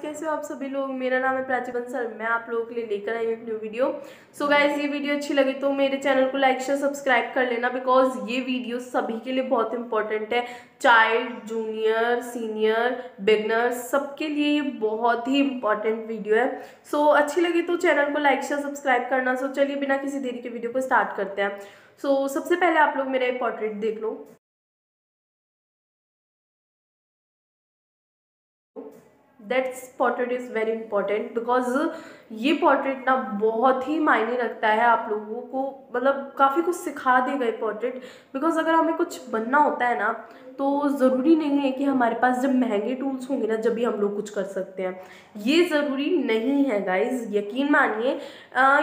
कैसे हो आप सभी लोग। मेरा नाम है प्राची बंसल। मैं आप लोगों के लिए लेकर आई हूँ एक न्यू वीडियो। सो गाइस, ये वीडियो अच्छी लगी तो मेरे चैनल को लाइक शेयर सब्सक्राइब कर लेना, बिकॉज ये वीडियो सभी के लिए बहुत इंपॉर्टेंट है। चाइल्ड, जूनियर, सीनियर, बिगनर, सबके लिए ये बहुत ही इंपॉर्टेंट वीडियो है। सो अच्छी लगी तो चैनल को लाइक शेयर सब्सक्राइब करना। सो चलिए बिना किसी देरी के वीडियो को स्टार्ट करते हैं। सो सबसे पहले आप लोग मेरा पोर्ट्रेट देख लो। That's portrait is very important because ये पोर्ट्रेट ना बहुत ही मायने रखता है आप लोगों को, मतलब काफ़ी कुछ सिखा देगा ये पोर्ट्रेट। बिकॉज अगर हमें कुछ बनना होता है ना, तो ज़रूरी नहीं है कि हमारे पास जब महंगे टूल्स होंगे ना जब भी हम लोग कुछ कर सकते हैं। ये ज़रूरी नहीं है गाइज, यकीन मानिए।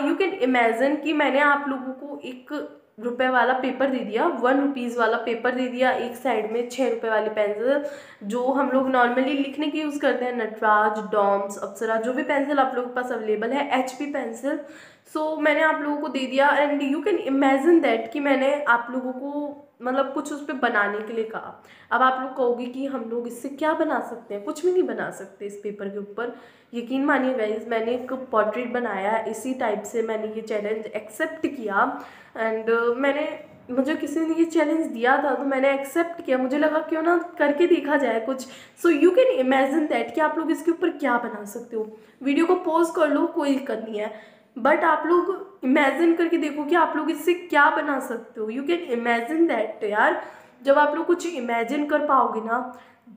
यू कैन इमेजिन कि मैंने आप लोगों को ₹1 वाला पेपर दे दिया, ₹1 वाला पेपर दे दिया, एक साइड में ₹6 वाली पेंसिल जो हम लोग नॉर्मली लिखने की यूज़ करते हैं, नटराज, डॉम्स, अप्सरा, जो भी पेंसिल आप लोगों के पास अवेलेबल है, HP पेंसिल। सो मैंने आप लोगों को दे दिया and you can imagine that कि मैंने आप लोगों को मतलब कुछ उस पर बनाने के लिए कहा। अब आप लोग कहोगे कि हम लोग इससे क्या बना सकते हैं। कुछ भी नहीं बना सकते इस पेपर के ऊपर। यकीन मानिए गाइज, मैंने एक पोर्ट्रेट बनाया, इसी टाइप से मैंने ये चैलेंज एक्सेप्ट किया एंड मुझे किसी ने ये चैलेंज दिया था तो मैंने एक्सेप्ट किया। मुझे लगा क्यों ना करके देखा जाए कुछ। So you can imagine that कि आप लोग इसके ऊपर क्या बना सकते हो। वीडियो को पॉज कर लो, कोई दिक्कत नहीं है, बट आप लोग इमेजिन करके देखो कि आप लोग इससे क्या बना सकते हो। यू कैन इमेजिन दैट यार। जब आप लोग कुछ इमेजिन कर पाओगे ना,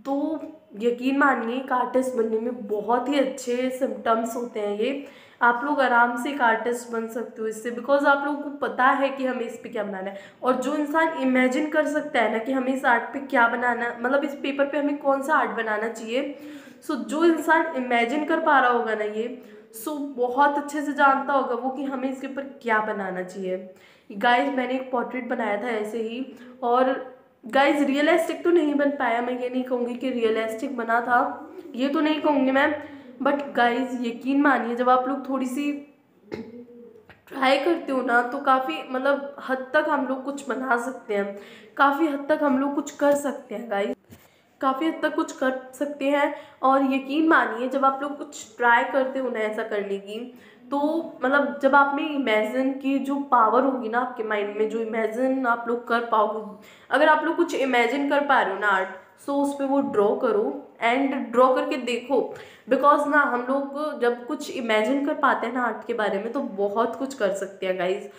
तो यकीन मानिए एक आर्टिस्ट बनने में बहुत ही अच्छे सिम्टम्स होते हैं ये। आप लोग आराम से एक आर्टिस्ट बन सकते हो इससे, बिकॉज आप लोगों को पता है कि हमें इस पे क्या बनाना है। और जो इंसान इमेजिन कर सकता है ना कि हमें इस आर्ट पे क्या बनाना है, मतलब इस पेपर पे हमें कौन सा आर्ट बनाना चाहिए, सो जो इंसान इमेजिन कर पा रहा होगा ना ये, सो बहुत अच्छे से जानता होगा वो कि हमें इसके ऊपर क्या बनाना चाहिए। गाइज, मैंने एक पोर्ट्रेट बनाया था ऐसे ही, और गाइज रियलिस्टिक तो नहीं बन पाया। मैं ये नहीं कहूँगी कि रियलिस्टिक बना था, ये तो नहीं कहूँगी मैं, बट गाइज यकीन मानिए जब आप लोग थोड़ी सी ट्राई करते हो ना, तो काफ़ी मतलब हद तक हम लोग कुछ बना सकते हैं। काफ़ी हद तक हम लोग कुछ कर सकते हैं गाइज, काफ़ी हद तक कुछ कर सकते हैं। और यकीन मानिए जब आप लोग कुछ ट्राई करते हो ना ऐसा करने की, तो मतलब जब आप में इमेजिन की जो पावर होगी ना आपके माइंड में, जो इमेजिन आप लोग कर पाओगे, अगर आप लोग कुछ इमेजिन कर पा रहे हो ना आर्ट, सो उस पर वो ड्रॉ करो एंड ड्रॉ करके देखो। बिकॉज ना हम लोग जब कुछ इमेजिन कर पाते हैं ना आर्ट के बारे में, तो बहुत कुछ कर सकते हैं गाइज।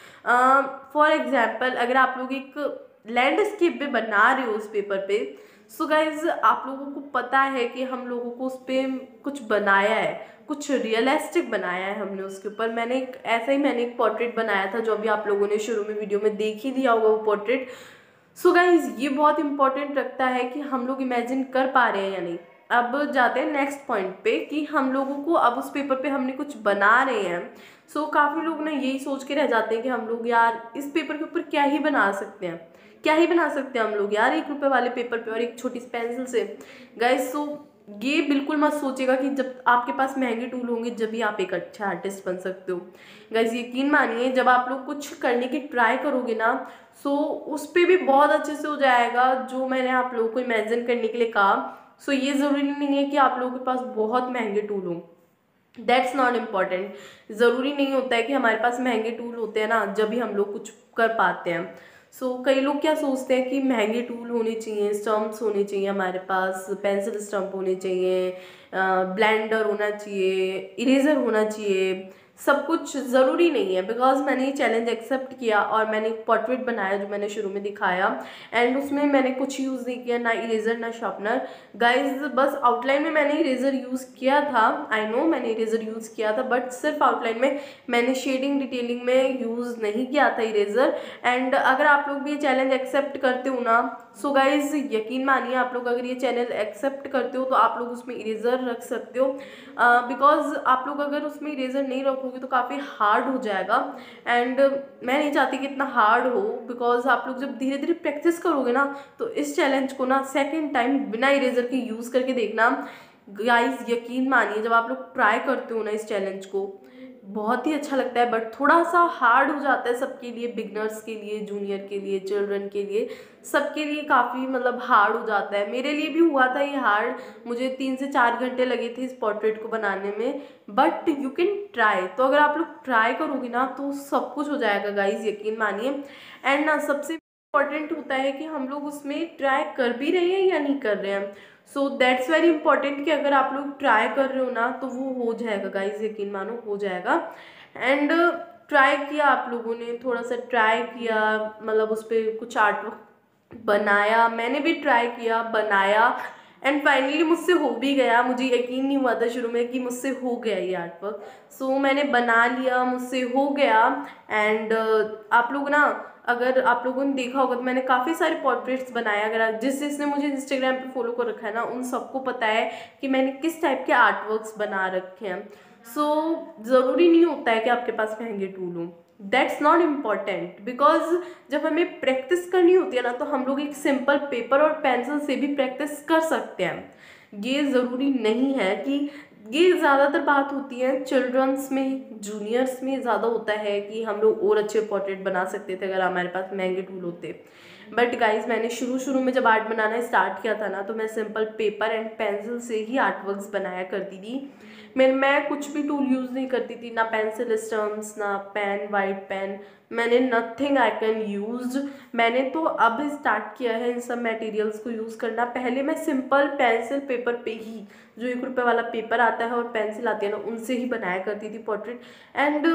फॉर एग्जाम्पल, अगर आप लोग एक लैंडस्केप पे बना रहे हो उस पेपर पे, सो गाइज आप लोगों को पता है कि हम लोगों को उस पर कुछ बनाया है, कुछ रियलिस्टिक बनाया है हमने उसके ऊपर। मैंने एक पोर्ट्रेट बनाया था जो अभी आप लोगों ने शुरू में वीडियो में देख ही दिया होगा वो पोर्ट्रेट। सो गाइज ये बहुत इंपॉर्टेंट रखता है कि हम लोग इमेजिन कर पा रहे हैं या नहीं। अब जाते हैं नेक्स्ट पॉइंट पे कि हम लोगों को अब उस पेपर पे हमने कुछ बना रहे हैं। सो काफ़ी लोग ना यही सोच के रह जाते हैं कि हम लोग यार इस पेपर के ऊपर क्या ही बना सकते हैं, क्या ही बना सकते हैं हम लोग यार ₹1 वाले पेपर पे और एक छोटी सी पेंसिल से। गाइस, सो ये बिल्कुल मत सोचेगा कि जब आपके पास महंगे टूल होंगे जब भी आप एक अच्छा आर्टिस्ट बन सकते हो। गाइस यकीन मानिए जब आप लोग कुछ करने की ट्राई करोगे ना, सो उस पर भी बहुत अच्छे से हो जाएगा जो मैंने आप लोगों को इमेजिन करने के लिए कहा। सो ये ज़रूरी नहीं है कि आप लोगों के पास बहुत महंगे टूल हों, दैट्स नॉट इम्पॉर्टेंट। ज़रूरी नहीं होता है कि हमारे पास महंगे टूल होते हैं ना जब भी हम लोग कुछ कर पाते हैं। सो कई लोग क्या सोचते हैं कि महंगे टूल होने चाहिए, स्टम्प्स होने चाहिए हमारे पास, पेंसिल स्टम्प होने चाहिए, ब्लेंडर होना चाहिए, इरेज़र होना चाहिए। सब कुछ ज़रूरी नहीं है, बिकॉज मैंने ये चैलेंज एक्सेप्ट किया और मैंने एक पोर्ट्रेट बनाया जो मैंने शुरू में दिखाया, एंड उसमें मैंने कुछ यूज़ नहीं किया, ना इरेज़र ना शार्पनर। गाइज बस आउटलाइन में मैंने इरेज़र यूज़ किया था, आई नो मैंने इरेज़र यूज़ किया था, बट सिर्फ आउटलाइन में, मैंने शेडिंग डिटेलिंग में यूज़ नहीं किया था इरेज़र। एंड अगर आप लोग भी ये चैलेंज एक्सेप्ट करते हो ना, सो गाइज यकीन मानिए आप लोग अगर ये चैनल एक्सेप्ट करते हो तो आप लोग उसमें इरेज़र रख सकते हो, बिकॉज आप लोग अगर उसमें इरेज़र नहीं रखोगे तो काफ़ी हार्ड हो जाएगा। एंड मैं नहीं चाहती कि इतना हार्ड हो, बिकॉज आप लोग जब धीरे धीरे प्रैक्टिस करोगे ना, तो इस चैलेंज को ना सेकेंड टाइम बिना इरेज़र के यूज़ करके देखना। गाइज यकीन मानिए जब आप लोग ट्राई करते हो ना इस चैलेंज को, बहुत ही अच्छा लगता है, बट थोड़ा सा हार्ड हो जाता है सबके लिए, बिगनर्स के लिए, जूनियर के लिए, चिल्ड्रन के लिए, सबके लिए काफ़ी मतलब हार्ड हो जाता है। मेरे लिए भी हुआ था ये हार्ड, मुझे 3 से 4 घंटे लगे थे इस पोर्ट्रेट को बनाने में, बट यू कैन ट्राई। तो अगर आप लोग ट्राई करोगे ना तो सब कुछ हो जाएगा गाइज, यकीन मानिए। एंड ना सबसे इम्पॉर्टेंट होता है कि हम लोग उसमें ट्राई कर भी रहे हैं या नहीं कर रहे हैं। सो दैट्स वेरी इंपॉर्टेंट कि अगर आप लोग ट्राई कर रहे हो ना तो वो हो जाएगा गाइज, यकीन मानो हो जाएगा। एंड ट्राई किया आप लोगों ने, थोड़ा सा ट्राई किया, मतलब उस पर कुछ आर्ट बनाया, मैंने भी ट्राई किया, बनाया, एंड फाइनली मुझसे हो भी गया। मुझे यकीन नहीं हुआ था शुरू में कि मुझसे हो गया ये आर्ट वर्क। सो मैंने बना लिया, मुझसे हो गया। एंड आप लोग ना, अगर आप लोगों ने देखा होगा तो मैंने काफ़ी सारे पोर्ट्रेट्स बनाए। अगर जिसने मुझे इंस्टाग्राम पे फॉलो कर रखा है ना, उन सबको पता है कि मैंने किस टाइप के आर्ट वर्क्स बना रखे हैं। सो ज़रूरी नहीं होता है कि आपके पास महंगे टूल हों, दैट्स नॉट इम्पॉर्टेंट, बिकॉज जब हमें प्रैक्टिस करनी होती है ना तो हम लोग एक सिंपल पेपर और पेंसिल से भी प्रैक्टिस कर सकते हैं। ये ज़रूरी नहीं है कि, ये ज़्यादातर बात होती है चिल्ड्रंस में, जूनियर्स में ज़्यादा होता है कि हम लोग और अच्छे पोर्ट्रेट बना सकते थे अगर हमारे पास महंगे टूल होते। बट गाइज मैंने शुरू में जब आर्ट बनाना स्टार्ट किया था ना तो मैं सिंपल पेपर एंड पेंसिल से ही आर्ट वर्क्स बनाया करती थी। मैं कुछ भी टूल यूज़ नहीं करती थी, ना पेंसिल स्टम्प्स, ना पेन, वाइट पेन, मैंने नथिंग आई कैन यूज। मैंने तो अब स्टार्ट किया है इन सब मटेरियल्स को यूज़ करना। पहले मैं सिंपल पेंसिल पेपर पे ही, जो 1 रुपये वाला पेपर आता है और पेंसिल आती है ना, उनसे ही बनाया करती थी पोर्ट्रेट। एंड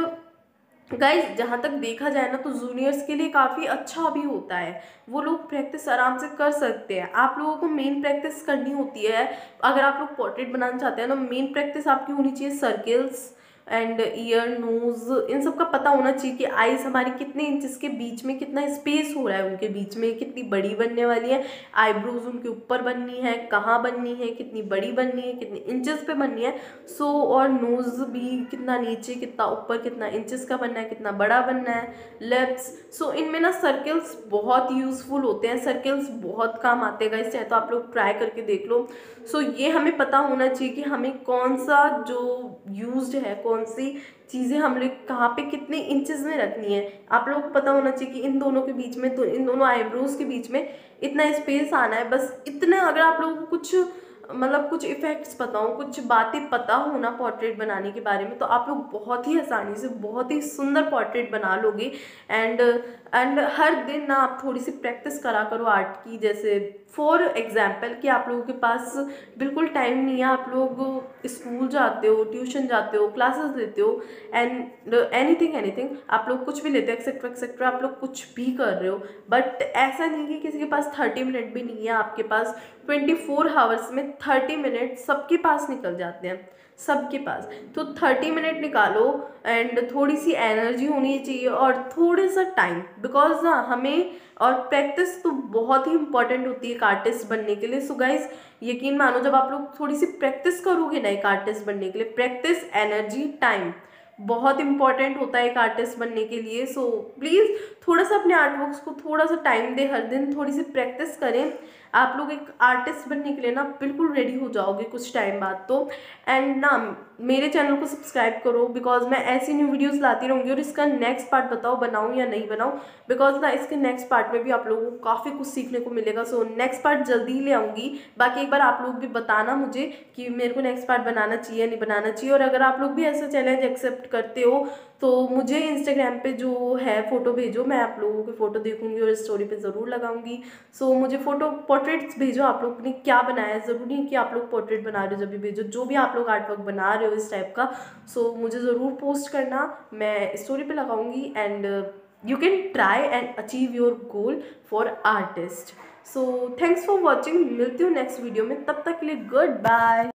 गाइज जहाँ तक देखा जाए ना तो जूनियर्स के लिए काफ़ी अच्छा भी होता है, वो लोग प्रैक्टिस आराम से कर सकते हैं। आप लोगों को मेन प्रैक्टिस करनी होती है अगर आप लोग पोर्ट्रेट बनाना चाहते हैं ना, मेन प्रैक्टिस आपकी होनी चाहिए सर्किल्स एंड ईयर, नोज, इन सब का पता होना चाहिए कि आईज हमारी कितने इंचेस के बीच में, कितना स्पेस हो रहा है उनके बीच में, कितनी बड़ी बनने वाली है, आईब्रोज उनके ऊपर बननी है, कहाँ बननी है, कितनी बड़ी बननी है, कितने इंचेस पे बननी है। सो और नोज भी कितना नीचे, कितना ऊपर, कितना इंचेस का बनना है, कितना बड़ा बनना है, लिप्स। सो इनमें ना सर्किल्स बहुत यूजफुल होते हैं, सर्किल्स बहुत काम आते हैं गाइस, चाहे तो आप लोग ट्राई करके देख लो। सो ये हमें पता होना चाहिए कि हमें कौन सा जो यूज्ड है, कौन सी चीज़ें हम लोग कहाँ पे कितने इंचेस में रखनी है। आप लोगों को पता होना चाहिए कि इन दोनों के बीच में, तो इन दोनों आईब्रोज के बीच में इतना स्पेस आना है, बस इतना। अगर आप लोगों को कुछ मतलब कुछ इफ़ेक्ट्स पता हो, कुछ बातें पता हो ना पोर्ट्रेट बनाने के बारे में, तो आप लोग बहुत ही आसानी से बहुत ही सुंदर पोर्ट्रेट बना लोगे। एंड हर दिन ना आप थोड़ी सी प्रैक्टिस करा करो आर्ट की। जैसे फॉर एग्जाम्पल कि आप लोगों के पास बिल्कुल टाइम नहीं है, आप लोग स्कूल जाते हो, ट्यूशन जाते हो, क्लासेस लेते हो, एंड एनीथिंग आप लोग कुछ भी लेते हो, एक्सेट्रा एक्सेट्रा, आप लोग कुछ भी कर रहे हो, बट ऐसा नहीं कि किसी के पास 30 मिनट भी नहीं है, आपके पास 24 आवर्स में 30 मिनट सबके पास निकल जाते हैं, सबके पास। तो 30 मिनट निकालो, एंड थोड़ी सी एनर्जी होनी चाहिए और थोड़ा सा टाइम, बिकॉज ना हमें, और प्रैक्टिस तो बहुत ही इंपॉर्टेंट होती है एक आर्टिस्ट बनने के लिए। सो गाइज यकीन मानो, जब आप लोग थोड़ी सी प्रैक्टिस करोगे ना एक आर्टिस्ट बनने के लिए, प्रैक्टिस, एनर्जी, टाइम बहुत इंपॉर्टेंट होता है एक आर्टिस्ट बनने के लिए। सो प्लीज़ थोड़ा सा अपने आर्ट वर्क्स को थोड़ा सा टाइम दे, हर दिन थोड़ी सी प्रैक्टिस करें। आप लोग एक आर्टिस्ट बनने के लिए ना बिल्कुल रेडी हो जाओगे कुछ टाइम बाद तो। एंड ना मेरे चैनल को सब्सक्राइब करो, बिकॉज मैं ऐसी न्यू वीडियोस लाती रहूँगी। और इसका नेक्स्ट पार्ट बताओ बनाऊँ या नहीं बनाऊँ, बिकॉज ना इसके नेक्स्ट पार्ट में भी आप लोगों को काफ़ी कुछ सीखने को मिलेगा। सो नेक्स्ट पार्ट जल्दी ही ले आऊँगी। बाकी एक बार आप लोग भी बताना मुझे कि मेरे को नेक्स्ट पार्ट बनाना चाहिए नहीं बनाना चाहिए। और अगर आप लोग भी ऐसा चैलेंज एक्सेप्ट करते हो तो मुझे इंस्टाग्राम पे जो है फ़ोटो भेजो, मैं आप लोगों की फ़ोटो देखूंगी और स्टोरी पे ज़रूर लगाऊंगी। सो मुझे फ़ोटो पोर्ट्रेट्स भेजो, आप लोग ने क्या बनाया है। ज़रूरी नहीं कि आप लोग पोर्ट्रेट बना रहे हो, जब भी भेजो जो भी आप लोग आर्ट वर्क बना रहे हो इस टाइप का, सो मुझे ज़रूर पोस्ट करना, मैं स्टोरी पे लगाऊंगी। And you can try and achieve your goal for artist. So thanks for watching, मिलती हूँ नेक्स्ट वीडियो में, तब तक के लिए गुड बाय।